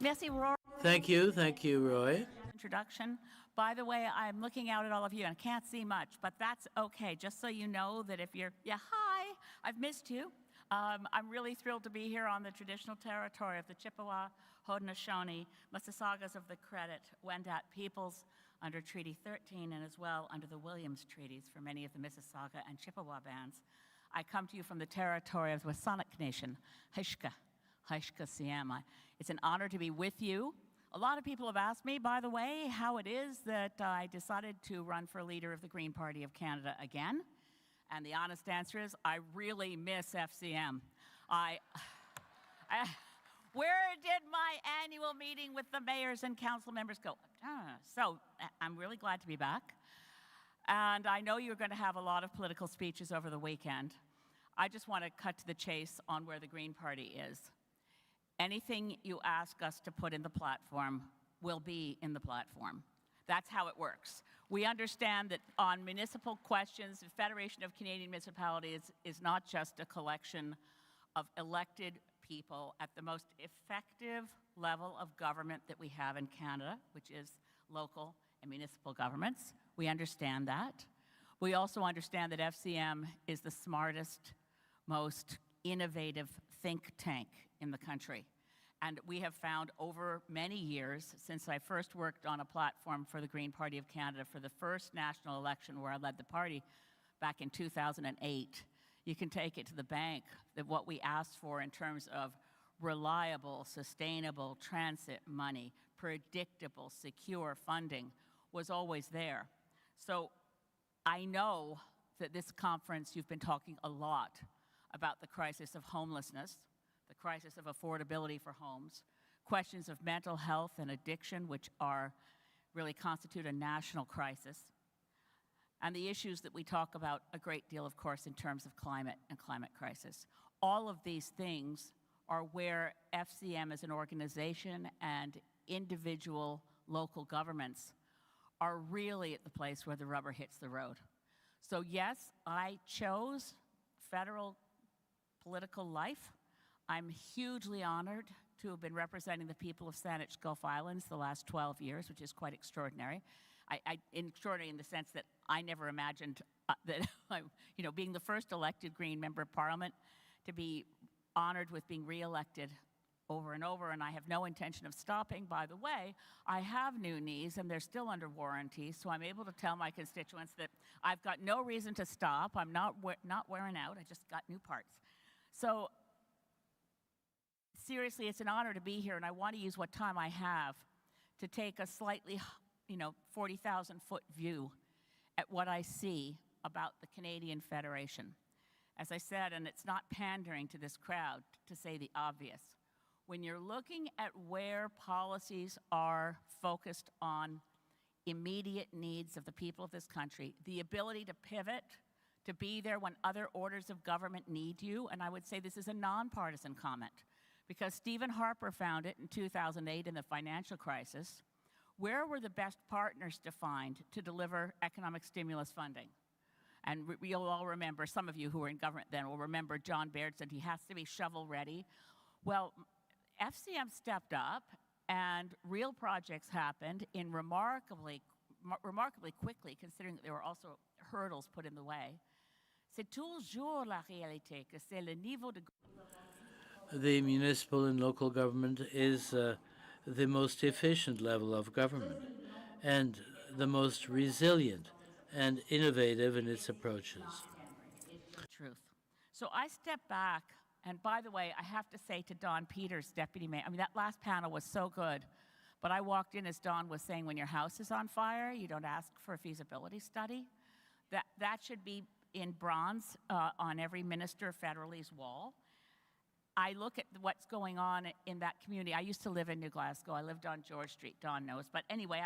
Merci, Rory. Thank you, Roy. Introduction. By the way, I'm looking out at all of you and I can't see much, but that's okay. Just so you know that if you're, hi, I've missed you. I'm really thrilled to be here on the traditional territory of the Chippewa, Haudenosaunee, Mississaugas of the Credit, Wendat peoples under Treaty 13 and as well under the Williams Treaties for many of the Mississauga and Chippewa bands. I come to you from the territory of the Wasanic Nation, Hishka Siama. It's an honor to be with you. A lot of people have asked me, by the way, how it is that I decided to run for leader of the Green Party of Canada again. And the honest answer is, I really miss FCM. Where did my annual meeting with the mayors and council members go? So I'm really glad to be back. And I know you're going to have a lot of political speeches over the weekend. I just want to cut to the chase on where the Green Party is. Anything you ask us to put in the platform will be in the platform. That's how it works. We understand that on municipal questions, the Federation of Canadian Municipalities is not just a collection of elected people at the most effective level of government that we have in Canada, which is local and municipal governments. We understand that. We also understand that FCM is the smartest, most innovative think tank in the country. And we have found over many years, since I first worked on a platform for the Green Party of Canada for the first national election where I led the party back in 2008, you can take it to the bank that what we asked for in terms of reliable, sustainable transit money, predictable, secure funding was always there. So I know that this conference, you've been talking a lot about the crisis of homelessness, the crisis of affordability for homes, questions of mental health and addiction, which really constitute a national crisis, and the issues that we talk about a great deal, of course, in terms of climate and climate crisis. All of these things are where FCM as an organization and individual local governments are really at the place where the rubber hits the road. So yes, I chose federal political life. I'm hugely honored to have been representing the people of Saanich Gulf Islands the last 12 years, which is quite extraordinary. Extraordinary in the sense that I never imagined that, being the first elected Green Member of Parliament, to be honored with being re-elected over and over, and I have no intention of stopping. By the way, I have new knees and they're still under warranty, so I'm able to tell my constituents that I've got no reason to stop. I'm not wearing out, I just got new parts. So seriously, it's an honor to be here, and I want to use what time I have to take a slightly, 40,000-foot view at what I see about the Canadian Federation. As I said, and it's not pandering to this crowd to say the obvious, when you're looking at where policies are focused on immediate needs of the people of this country, the ability to pivot, to be there when other orders of government need you, and I would say this is a nonpartisan comment, because Stephen Harper found it in 2008 in the financial crisis. Where were the best partners to find to deliver economic stimulus funding? And you'll all remember, some of you who were in government then will remember John Baird said he has to be shovel ready. Well, FCM stepped up and real projects happened in remarkably quickly, considering that there were also hurdles put in the way. C'est toujours la réalité que c'est le niveau de... The municipal and local government is the most efficient level of government and the most resilient and innovative in its approaches. Truth. So I step back, and by the way, I have to say to Don Peters, Deputy Mayor, that last panel was so good, but I walked in as Don was saying, when your house is on fire, you don't ask for a feasibility study. That should be in bronze on every minister federally's wall. I look at what's going on in that community. I used to live in New Glasgow. I lived on George Street, Don knows. But anyway,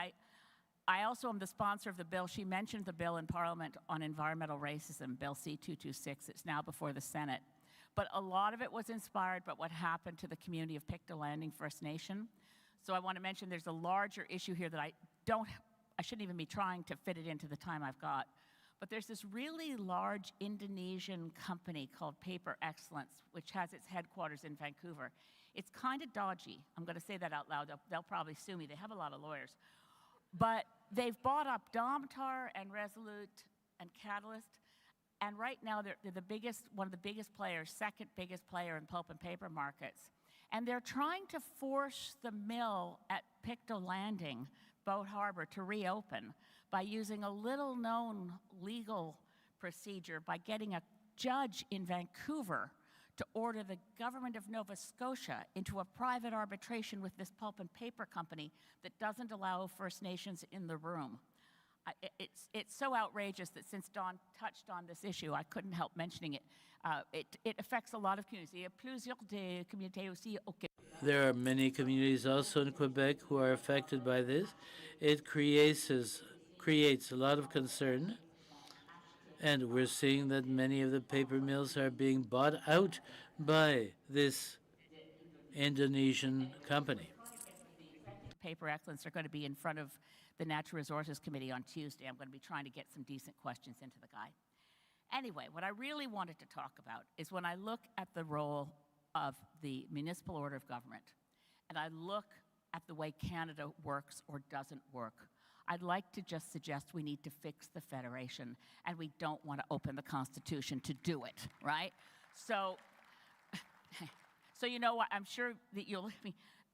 I also am the sponsor of the bill. She mentioned the bill in Parliament on environmental racism, Bill C-226. It's now before the Senate. But a lot of it was inspired by what happened to the community of Pictou Landing First Nation. So I want to mention there's a larger issue here that I shouldn't even be trying to fit it into the time I've got. But there's this really large Indonesian company called Paper Excellence, which has its headquarters in Vancouver. It's kind of dodgy. I'm going to say that out loud. They'll probably sue me. They have a lot of lawyers. But they've bought up Domtar and Resolute and Catalyst, and right now they're the biggest, one of the biggest players, second biggest player in pulp and paper markets. And they're trying to force the mill at Pictou Landing, Boat Harbor, to reopen by using a little-known legal procedure by getting a judge in Vancouver to order the government of Nova Scotia into a private arbitration with this pulp and paper company that doesn't allow First Nations in the room. It's so outrageous that since Don touched on this issue, I couldn't help mentioning it. It affects a lot of communities. Il y a plusieurs des communautés aussi au Québec. There are many communities also in Quebec who are affected by this. It creates a lot of concern. And we're seeing that many of the paper mills are being bought out by this Indonesian company. Paper Excellence are going to be in front of the Natural Resources Committee on Tuesday. I'm going to be trying to get some decent questions into the guide. Anyway, what I really wanted to talk about is when I look at the role of the municipal order of government, and I look at the way Canada works or doesn't work, I'd like to just suggest we need to fix the Federation, and we don't want to open the Constitution to do it, right? So, you know what, I'm sure that you'll,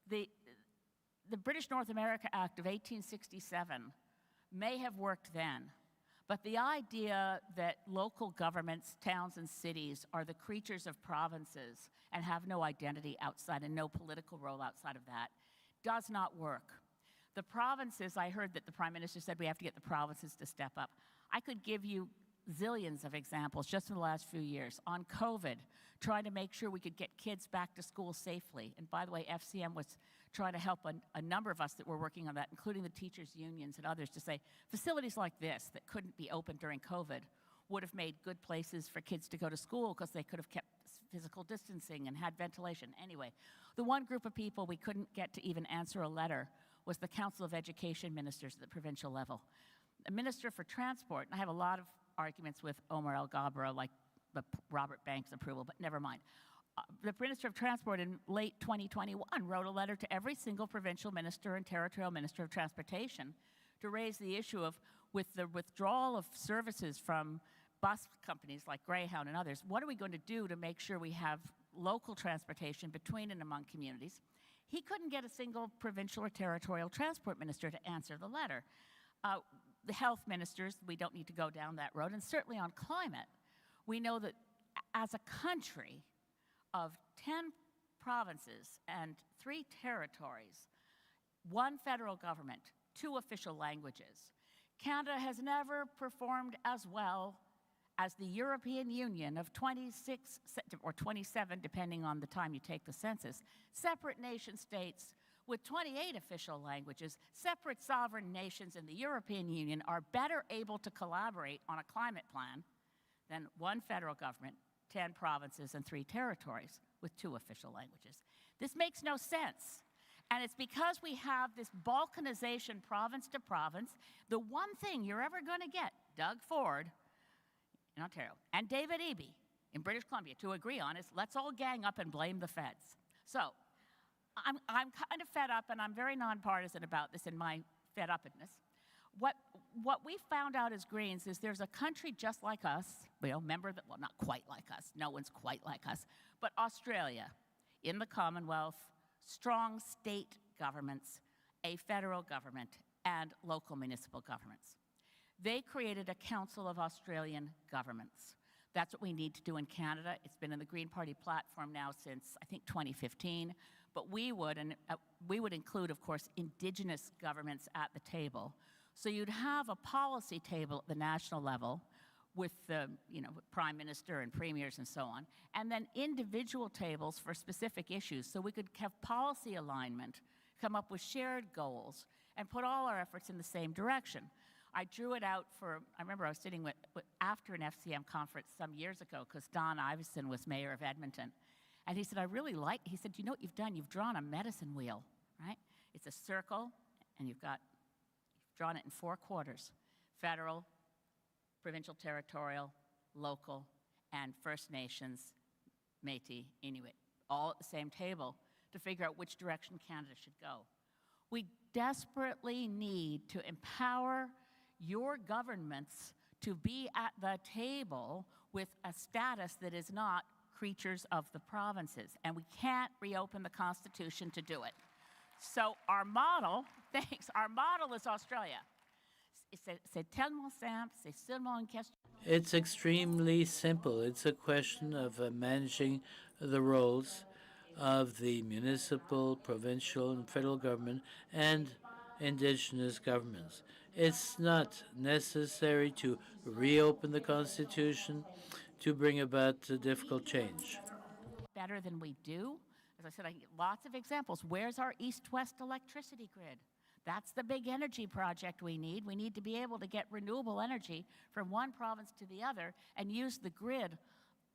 the British North America Act of 1867 may have worked then, but the idea that local governments, towns and cities are the creatures of provinces and have no identity outside and no political role outside of that does not work. The provinces, I heard that the Prime Minister said we have to get the provinces to step up. I could give you zillions of examples just in the last few years on COVID, trying to make sure we could get kids back to school safely. And by the way, FCM was trying to help a number of us that were working on that, including the teachers' unions and others, to say facilities like this that couldn't be open during COVID would have made good places for kids to go to school because they could have kept physical distancing and had ventilation. Anyway, the one group of people we couldn't get to even answer a letter was the Council of Education Ministers at the provincial level. The Minister for Transport, and I have a lot of arguments with Omar El Gabra, like the Robert Banks approval, but never mind. The Minister of Transport in late 2021 wrote a letter to every single provincial minister and territorial minister of transportation to raise the issue of, with the withdrawal of services from bus companies like Greyhound and others, what are we going to do to make sure we have local transportation between and among communities? He couldn't get a single provincial or territorial transport minister to answer the letter. The health ministers, we don't need to go down that road, and certainly on climate, we know that as a country of 10 provinces and 3 territories, 1 federal government, 2 official languages, Canada has never performed as well as the European Union of 26 or 27, depending on the time you take the census, separate nation states with 28 official languages, separate sovereign nations in the European Union are better able to collaborate on a climate plan than 1 federal government, 10 provinces, and 3 territories with 2 official languages. This makes no sense. And it's because we have this balkanization province to province. The one thing you're ever going to get, Doug Ford in Ontario and David Eby in British Columbia to agree on is let's all gang up and blame the feds. So I'm kind of fed up, and I'm very nonpartisan about this in my fed-uppedness. What we found out as Greens is there's a country just like us, well, not quite like us, no one's quite like us, but Australia in the Commonwealth, strong state governments, a federal government, and local municipal governments. They created a Council of Australian Governments. That's what we need to do in Canada. It's been in the Green Party platform now since, I think, 2015. But we would include, of course, Indigenous governments at the table. So you'd have a policy table at the national level with the Prime Minister and premiers and so on, and then individual tables for specific issues so we could have policy alignment, come up with shared goals, and put all our efforts in the same direction. I drew it out I remember I was sitting after an FCM conference some years ago because Don Iveson was mayor of Edmonton. And he said, he said, you know what you've done? You've drawn a medicine wheel, right? It's a circle, and you've drawn it in 4 quarters. Federal, provincial, territorial, local, and First Nations, Métis, Inuit, all at the same table. to figure out which direction Canada should go. We desperately need to empower your governments to be at the table with a status that is not creatures of the provinces. And we can't reopen the Constitution to do it. So our model, thanks, our model is Australia. C'est tellement simple, c'est seulement une question. It's extremely simple. It's a question of managing the roles of the municipal, provincial, and federal government and indigenous governments. It's not necessary to reopen the Constitution to bring about a difficult change. Better than we do. As I said, I can get lots of examples. Where's our east-west electricity grid? That's the big energy project we need. We need to be able to get renewable energy from one province to the other and use the grid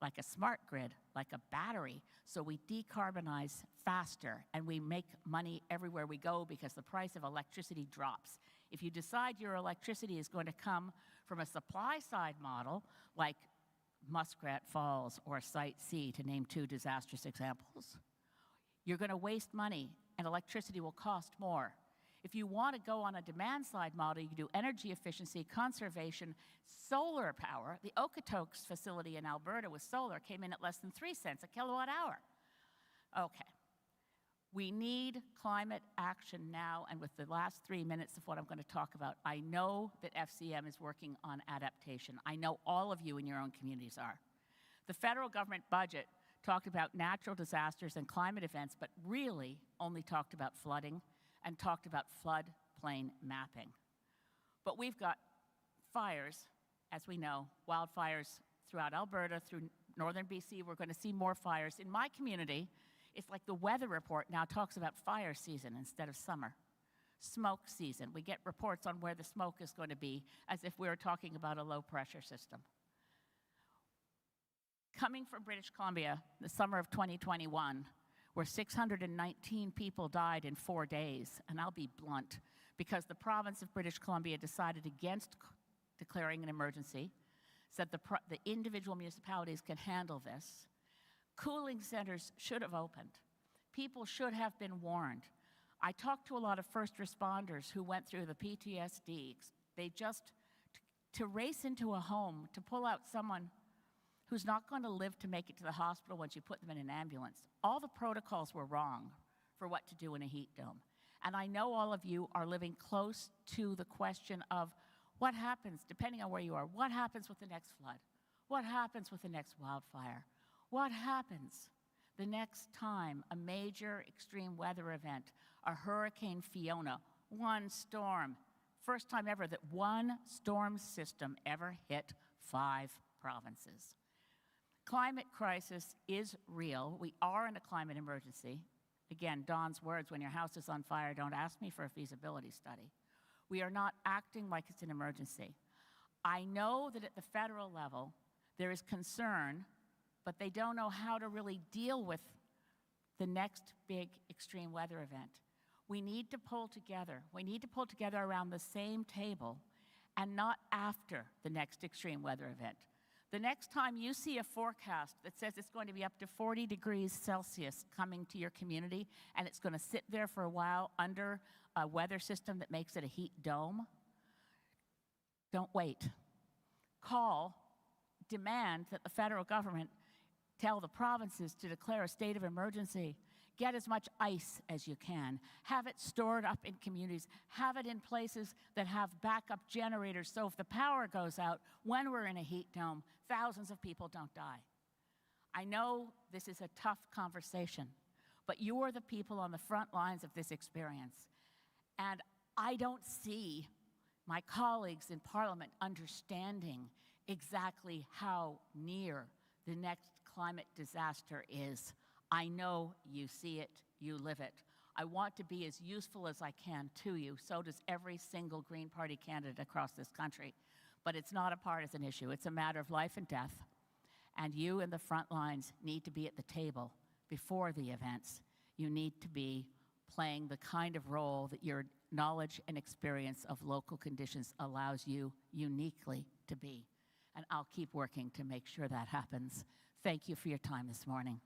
like a smart grid, like a battery, so we decarbonize faster and we make money everywhere we go because the price of electricity drops. If you decide your electricity is going to come from a supply side model, like Muskrat Falls or Site C, to name two disastrous examples, you're going to waste money and electricity will cost more. If you want to go on a demand side model, you can do energy efficiency, conservation, solar power. The Okotoks facility in Alberta with solar came in at less than 3 cents a kilowatt hour. Okay. We need climate action now, and with the last 3 minutes of what I'm going to talk about, I know that FCM is working on adaptation. I know all of you in your own communities are. The federal government budget talked about natural disasters and climate events, but really only talked about flooding and talked about floodplain mapping. But we've got fires, as we know, wildfires throughout Alberta, through northern BC. We're going to see more fires. In my community, it's like the weather report now talks about fire season instead of summer. Smoke season. We get reports on where the smoke is going to be as if we were talking about a low pressure system. Coming from British Columbia, the summer of 2021, where 619 people died in 4 days, and I'll be blunt, because the province of British Columbia decided against declaring an emergency, said the individual municipalities can handle this. Cooling centers should have opened. People should have been warned. I talked to a lot of first responders who went through the PTSD. They just, to race into a home, to pull out someone who's not going to live to make it to the hospital once you put them in an ambulance. All the protocols were wrong for what to do in a heat dome. And I know all of you are living close to the question of what happens, depending on where you are, what happens with the next flood? What happens with the next wildfire? What happens the next time a major extreme weather event, a Hurricane Fiona, one storm, first time ever that one storm system ever hit 5 provinces. Climate crisis is real. We are in a climate emergency. Again, Don's words, when your house is on fire, don't ask me for a feasibility study. We are not acting like it's an emergency. I know that at the federal level, there is concern, but they don't know how to really deal with the next big extreme weather event. We need to pull together. We need to pull together around the same table and not after the next extreme weather event. The next time you see a forecast that says it's going to be up to 40 degrees Celsius coming to your community and it's going to sit there for a while under a weather system that makes it a heat dome, don't wait. Call, demand that the federal government tell the provinces to declare a state of emergency. Get as much ice as you can. Have it stored up in communities. Have it in places that have backup generators so if the power goes out, when we're in a heat dome, thousands of people don't die. I know this is a tough conversation, but you are the people on the front lines of this experience. And I don't see my colleagues in Parliament understanding exactly how near the next climate disaster is. I know you see it, you live it. I want to be as useful as I can to you. So does every single Green Party candidate across this country. But it's not a partisan issue. It's a matter of life and death. And you in the front lines need to be at the table before the events. You need to be playing the kind of role that your knowledge and experience of local conditions allows you uniquely to be. And I'll keep working to make sure that happens. Thank you for your time this morning.